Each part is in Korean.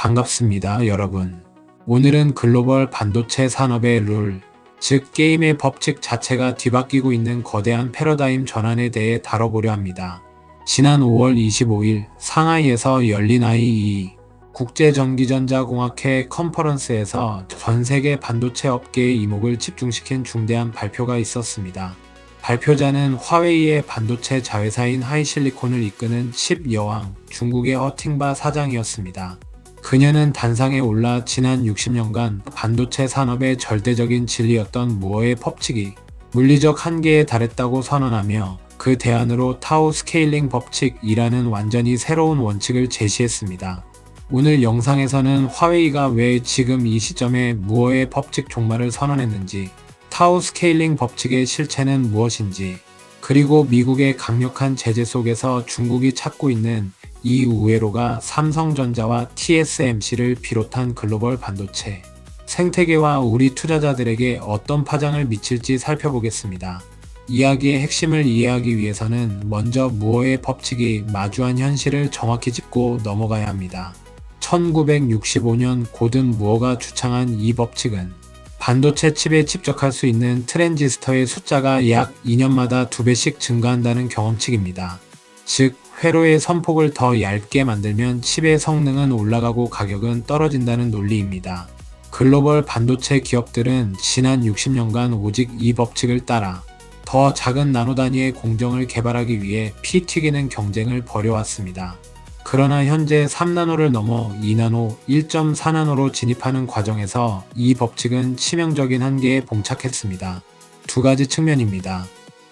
반갑습니다, 여러분. 오늘은 글로벌 반도체 산업의 룰, 즉 게임의 법칙 자체가 뒤바뀌고 있는 거대한 패러다임 전환에 대해 다뤄보려 합니다. 지난 5월 25일 상하이에서 열린 IEEE 국제전기전자공학회 컨퍼런스에서 전세계 반도체 업계의 이목을 집중시킨 중대한 발표가 있었습니다. 발표자는 화웨이의 반도체 자회사인 하이실리콘을 이끄는 칩 여왕 중국의 허팅바 사장이었습니다. 그녀는 단상에 올라 지난 60년간 반도체 산업의 절대적인 진리였던 무어의 법칙이 물리적 한계에 달했다고 선언하며 그 대안으로 타우 스케일링 법칙이라는 완전히 새로운 원칙을 제시했습니다. 오늘 영상에서는 화웨이가 왜 지금 이 시점에 무어의 법칙 종말을 선언했는지, 타우 스케일링 법칙의 실체는 무엇인지, 그리고 미국의 강력한 제재 속에서 중국이 찾고 있는 이 우회로가 삼성전자와 TSMC를 비롯한 글로벌 반도체 생태계와 우리 투자자들에게 어떤 파장을 미칠지 살펴보겠습니다. 이야기의 핵심을 이해하기 위해서는 먼저 무어의 법칙이 마주한 현실을 정확히 짚고 넘어가야 합니다. 1965년 고든 무어가 주창한 이 법칙은 반도체 칩에 집적할 수 있는 트랜지스터의 숫자가 약 2년마다 2배씩 증가한다는 경험칙입니다. 즉, 회로의 선폭을 더 얇게 만들면 칩의 성능은 올라가고 가격은 떨어진다는 논리입니다. 글로벌 반도체 기업들은 지난 60년간 오직 이 법칙을 따라 더 작은 나노 단위의 공정을 개발하기 위해 피 튀기는 경쟁을 벌여왔습니다. 그러나 현재 3나노를 넘어 2나노, 1.4나노로 진입하는 과정에서 이 법칙은 치명적인 한계에 봉착했습니다. 두 가지 측면입니다.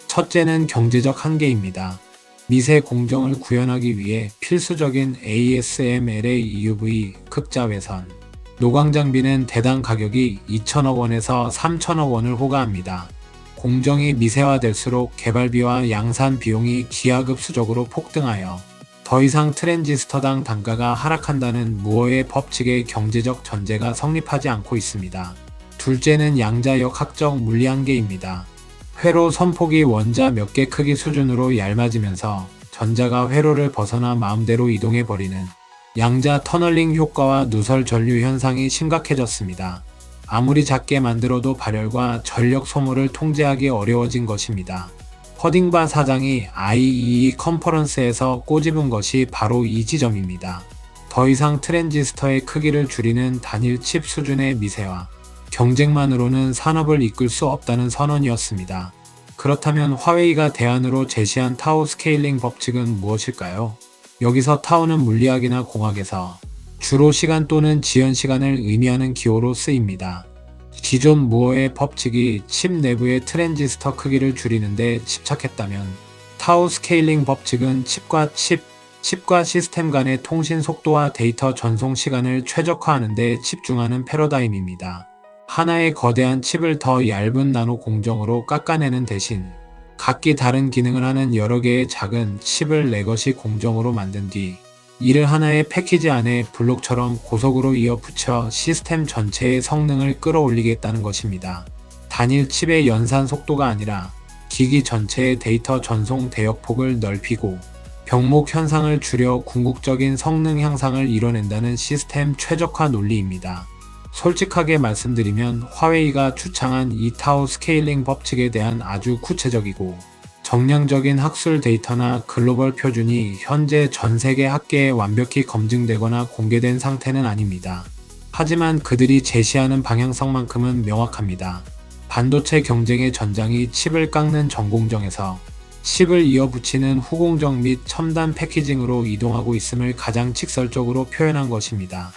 첫째는 경제적 한계입니다. 미세 공정을 구현하기 위해 필수적인 ASML의 EUV 극자외선, 노광 장비는 대당 가격이 2천억 원에서 3천억 원을 호가합니다. 공정이 미세화될수록 개발비와 양산 비용이 기하급수적으로 폭등하여 더 이상 트랜지스터당 단가가 하락한다는 무어의 법칙의 경제적 전제가 성립하지 않고 있습니다. 둘째는 양자역 학적 물리 한계입니다. 회로 선폭이 원자 몇 개 크기 수준으로 얇아지면서 전자가 회로를 벗어나 마음대로 이동해버리는 양자 터널링 효과와 누설 전류 현상이 심각해졌습니다. 아무리 작게 만들어도 발열과 전력 소모를 통제하기 어려워진 것입니다. 허팅바 사장이 IEEE 컨퍼런스에서 꼬집은 것이 바로 이 지점입니다. 더 이상 트랜지스터의 크기를 줄이는 단일 칩 수준의 미세화, 경쟁만으로는 산업을 이끌 수 없다는 선언이었습니다. 그렇다면 화웨이가 대안으로 제시한 타우 스케일링 법칙은 무엇일까요? 여기서 타우는 물리학이나 공학에서 주로 시간 또는 지연 시간을 의미하는 기호로 쓰입니다. 기존 무어의 법칙이 칩 내부의 트랜지스터 크기를 줄이는 데 집착했다면 타우 스케일링 법칙은 칩과 시스템 간의 통신 속도와 데이터 전송 시간을 최적화하는 데 집중하는 패러다임입니다. 하나의 거대한 칩을 더 얇은 나노 공정으로 깎아내는 대신 각기 다른 기능을 하는 여러 개의 작은 칩을 레거시 공정으로 만든 뒤 이를 하나의 패키지 안에 블록처럼 고속으로 이어 붙여 시스템 전체의 성능을 끌어올리겠다는 것입니다. 단일 칩의 연산 속도가 아니라 기기 전체의 데이터 전송 대역폭을 넓히고 병목 현상을 줄여 궁극적인 성능 향상을 이뤄낸다는 시스템 최적화 논리입니다. 솔직하게 말씀드리면 화웨이가 주창한 이 타우 스케일링 법칙에 대한 아주 구체적이고 정량적인 학술 데이터나 글로벌 표준이 현재 전 세계 학계에 완벽히 검증되거나 공개된 상태는 아닙니다. 하지만 그들이 제시하는 방향성만큼은 명확합니다. 반도체 경쟁의 전장이 칩을 깎는 전공정에서 칩을 이어붙이는 후공정 및 첨단 패키징으로 이동하고 있음을 가장 직설적으로 표현한 것입니다.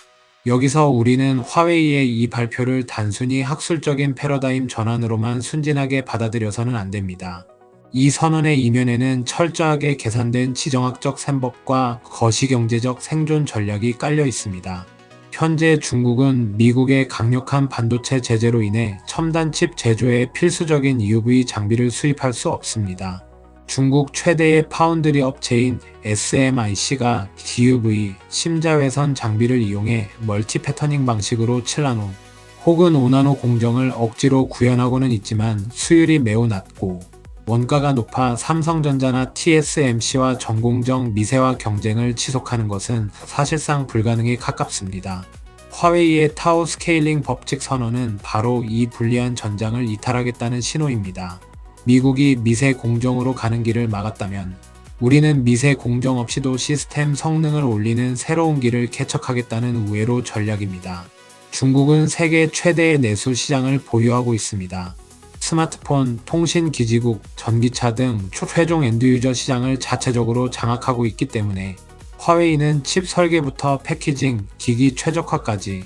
여기서 우리는 화웨이의 이 발표를 단순히 학술적인 패러다임 전환으로만 순진하게 받아들여서는 안 됩니다. 이 선언의 이면에는 철저하게 계산된 지정학적 셈법과 거시경제적 생존 전략이 깔려 있습니다. 현재 중국은 미국의 강력한 반도체 제재로 인해 첨단 칩 제조에 필수적인 EUV 장비를 수입할 수 없습니다. 중국 최대의 파운드리 업체인 SMIC가 DUV, 심자외선 장비를 이용해 멀티 패터닝 방식으로 7나노 혹은 5나노 공정을 억지로 구현하고는 있지만 수율이 매우 낮고 원가가 높아 삼성전자나 TSMC와 전공정 미세화 경쟁을 지속하는 것은 사실상 불가능에 가깝습니다. 화웨이의 타오 스케일링 법칙 선언은 바로 이 불리한 전장을 이탈하겠다는 신호입니다. 미국이 미세 공정으로 가는 길을 막았다면 우리는 미세 공정 없이도 시스템 성능을 올리는 새로운 길을 개척하겠다는 우회로 전략입니다. 중국은 세계 최대의 내수 시장을 보유하고 있습니다. 스마트폰, 통신기지국, 전기차 등 최종 엔드유저 시장을 자체적으로 장악하고 있기 때문에 화웨이는 칩 설계부터 패키징, 기기 최적화까지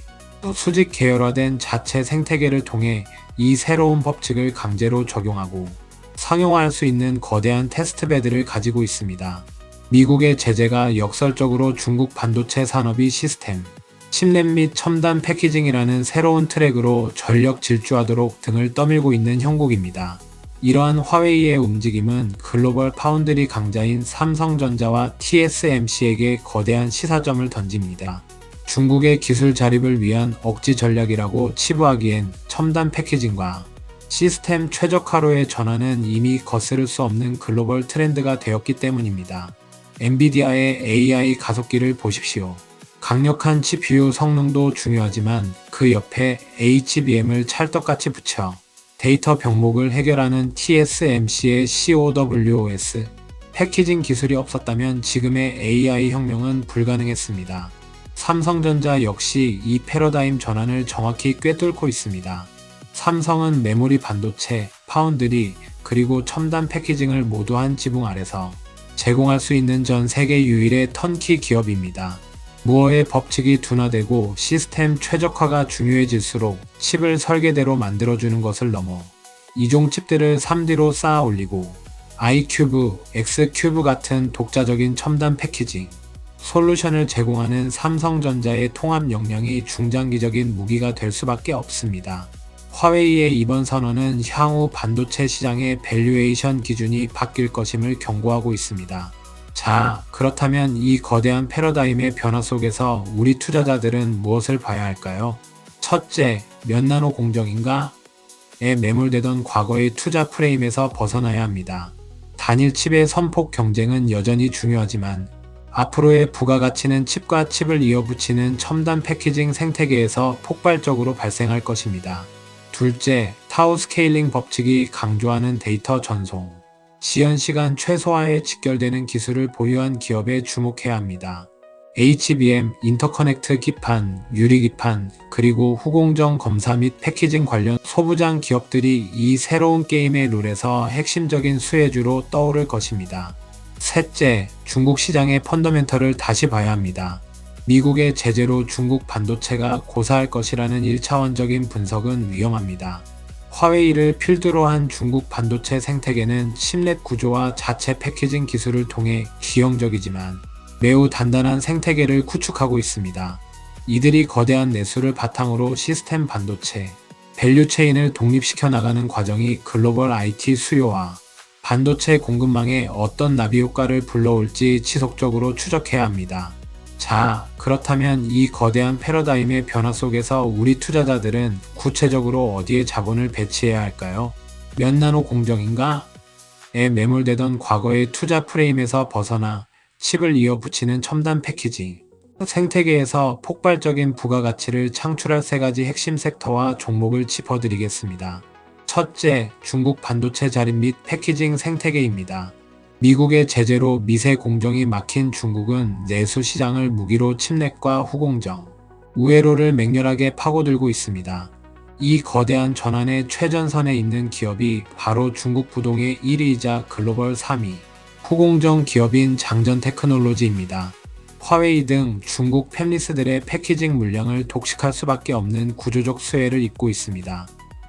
수직 계열화된 자체 생태계를 통해 이 새로운 법칙을 강제로 적용하고 상용화할 수 있는 거대한 테스트베드를 가지고 있습니다. 미국의 제재가 역설적으로 중국 반도체 산업이 시스템, 칩넷 및 첨단 패키징이라는 새로운 트랙으로 전력 질주하도록 등을 떠밀고 있는 형국입니다. 이러한 화웨이의 움직임은 글로벌 파운드리 강자인 삼성전자와 TSMC에게 거대한 시사점을 던집니다. 중국의 기술 자립을 위한 억지 전략이라고 치부하기엔 첨단 패키징과 시스템 최적화로의 전환은 이미 거스를 수 없는 글로벌 트렌드가 되었기 때문입니다. 엔비디아의 AI 가속기를 보십시오. 강력한 CPU 성능도 중요하지만 그 옆에 HBM을 찰떡같이 붙여 데이터 병목을 해결하는 TSMC의 CoWoS 패키징 기술이 없었다면 지금의 AI 혁명은 불가능했습니다. 삼성전자 역시 이 패러다임 전환을 정확히 꿰뚫고 있습니다. 삼성은 메모리 반도체, 파운드리, 그리고 첨단 패키징을 모두 한 지붕 아래서 제공할 수 있는 전 세계 유일의 턴키 기업입니다. 무어의 법칙이 둔화되고 시스템 최적화가 중요해질수록 칩을 설계대로 만들어주는 것을 넘어 이종 칩들을 3D로 쌓아 올리고 i큐브, x큐브 같은 독자적인 첨단 패키징, 솔루션을 제공하는 삼성전자의 통합 역량이 중장기적인 무기가 될 수밖에 없습니다. 화웨이의 이번 선언은 향후 반도체 시장의 밸류에이션 기준이 바뀔 것임을 경고하고 있습니다. 자, 그렇다면 이 거대한 패러다임의 변화 속에서 우리 투자자들은 무엇을 봐야 할까요? 첫째, 몇 나노 공정인가? 에 매몰되던 과거의 투자 프레임에서 벗어나야 합니다. 단일 칩의 선폭 경쟁은 여전히 중요하지만 앞으로의 부가가치는 칩과 칩을 이어붙이는 첨단 패키징 생태계에서 폭발적으로 발생할 것입니다. 둘째, 타오 스케일링 법칙이 강조하는 데이터 전송, 지연시간 최소화에 직결되는 기술을 보유한 기업에 주목해야 합니다. HBM, 인터커넥트 기판, 유리 기판, 그리고 후공정 검사 및 패키징 관련 소부장 기업들이 이 새로운 게임의 룰에서 핵심적인 수혜주로 떠오를 것입니다. 셋째, 중국 시장의 펀더멘털을 다시 봐야 합니다. 미국의 제재로 중국 반도체가 고사할 것이라는 1차원적인 분석은 위험합니다. 화웨이를 필두로 한 중국 반도체 생태계는 칩넷 구조와 자체 패키징 기술을 통해 기형적이지만 매우 단단한 생태계를 구축하고 있습니다. 이들이 거대한 내수를 바탕으로 시스템 반도체, 밸류체인을 독립시켜 나가는 과정이 글로벌 IT 수요와 반도체 공급망에 어떤 나비 효과를 불러올지 지속적으로 추적해야 합니다. 자, 그렇다면 이 거대한 패러다임의 변화 속에서 우리 투자자들은 구체적으로 어디에 자본을 배치해야 할까요? 몇 나노 공정인가? 에 매몰되던 과거의 투자 프레임에서 벗어나 칩을 이어붙이는 첨단 패키징, 생태계에서 폭발적인 부가가치를 창출할 세 가지 핵심 섹터와 종목을 짚어드리겠습니다. 첫째, 중국 반도체 자립 및 패키징 생태계입니다. 미국의 제재로 미세 공정이 막힌 중국은 내수 시장을 무기로 칩넷과 후공정, 우회로를 맹렬하게 파고들고 있습니다. 이 거대한 전환의 최전선에 있는 기업이 바로 중국 부동의 1위이자 글로벌 3위, 후공정 기업인 장전 테크놀로지입니다. 화웨이 등 중국 팹리스들의 패키징 물량을 독식할 수밖에 없는 구조적 수혜를 입고 있습니다.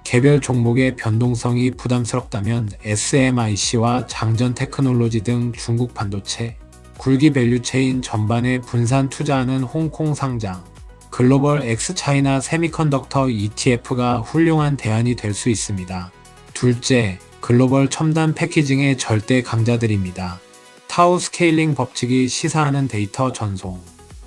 개별 종목의 변동성이 부담스럽다면 SMIC와 장전 테크놀로지 등 중국 반도체, 굴기 밸류체인 전반에 분산 투자하는 홍콩 상장, 글로벌 엑스차이나 세미컨덕터 ETF가 훌륭한 대안이 될 수 있습니다. 둘째, 글로벌 첨단 패키징의 절대 강자들입니다. 타오 스케일링 법칙이 시사하는 데이터 전송,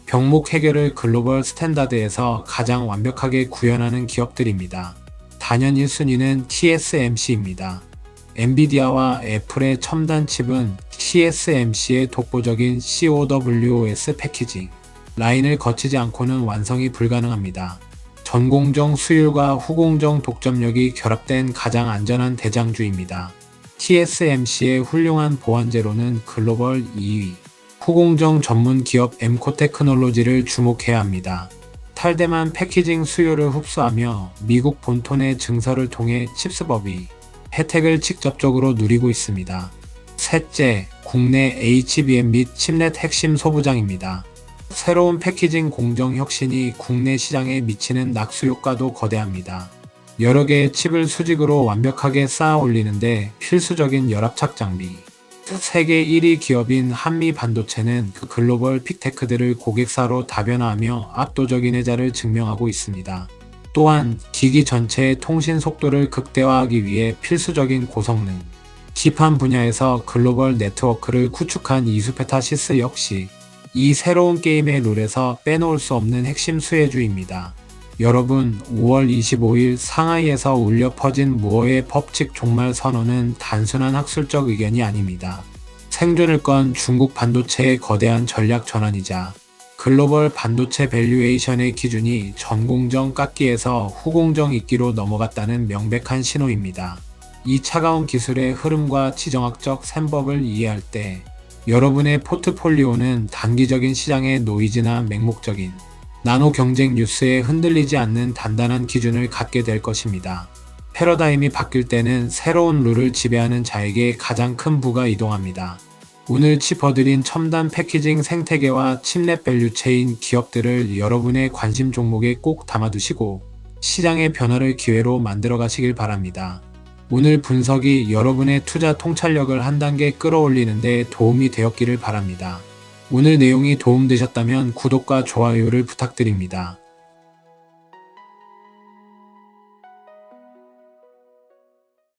병목 해결을 글로벌 스탠다드에서 가장 완벽하게 구현하는 기업들입니다. 단연 1순위는 TSMC입니다. 엔비디아와 애플의 첨단 칩은 TSMC의 독보적인 CoWoS 패키징 라인을 거치지 않고는 완성이 불가능합니다. 전공정 수율과 후공정 독점력이 결합된 가장 안전한 대장주입니다. TSMC의 훌륭한 보안제로는 글로벌 2위, 후공정 전문 기업 엠코테크놀로지를 주목해야 합니다. 탈대만 패키징 수요를 흡수하며 미국 본토 내 증설을 통해 칩스법이 혜택을 직접적으로 누리고 있습니다. 셋째, 국내 HBM 및 칩넷 핵심 소부장입니다. 새로운 패키징 공정 혁신이 국내 시장에 미치는 낙수 효과도 거대합니다. 여러 개의 칩을 수직으로 완벽하게 쌓아 올리는데 필수적인 열압착 장비. 세계 1위 기업인 한미반도체는 그 글로벌 픽테크들을 고객사로 다변화하며 압도적인 혜자를 증명하고 있습니다. 또한 기기 전체의 통신 속도를 극대화하기 위해 필수적인 고성능 기판 분야에서 글로벌 네트워크를 구축한 이수페타시스 역시 이 새로운 게임의 룰에서 빼놓을 수 없는 핵심 수혜주입니다. 여러분, 5월 25일 상하이에서 울려 퍼진 무어의 법칙 종말 선언은 단순한 학술적 의견이 아닙니다. 생존을 건 중국 반도체의 거대한 전략 전환이자 글로벌 반도체 밸류에이션의 기준이 전공정 깎기에서 후공정 잇기로 넘어갔다는 명백한 신호입니다. 이 차가운 기술의 흐름과 지정학적 셈법을 이해할 때 여러분의 포트폴리오는 단기적인 시장의 노이즈나 맹목적인 나노 경쟁 뉴스에 흔들리지 않는 단단한 기준을 갖게 될 것입니다. 패러다임이 바뀔 때는 새로운 룰을 지배하는 자에게 가장 큰 부가 이동합니다. 오늘 짚어드린 첨단 패키징 생태계와 칩넷 밸류체인 기업들을 여러분의 관심 종목에 꼭 담아두시고 시장의 변화를 기회로 만들어 가시길 바랍니다. 오늘 분석이 여러분의 투자 통찰력을 한 단계 끌어올리는 데 도움이 되었기를 바랍니다. 오늘 내용이 도움되셨다면 구독과 좋아요를 부탁드립니다.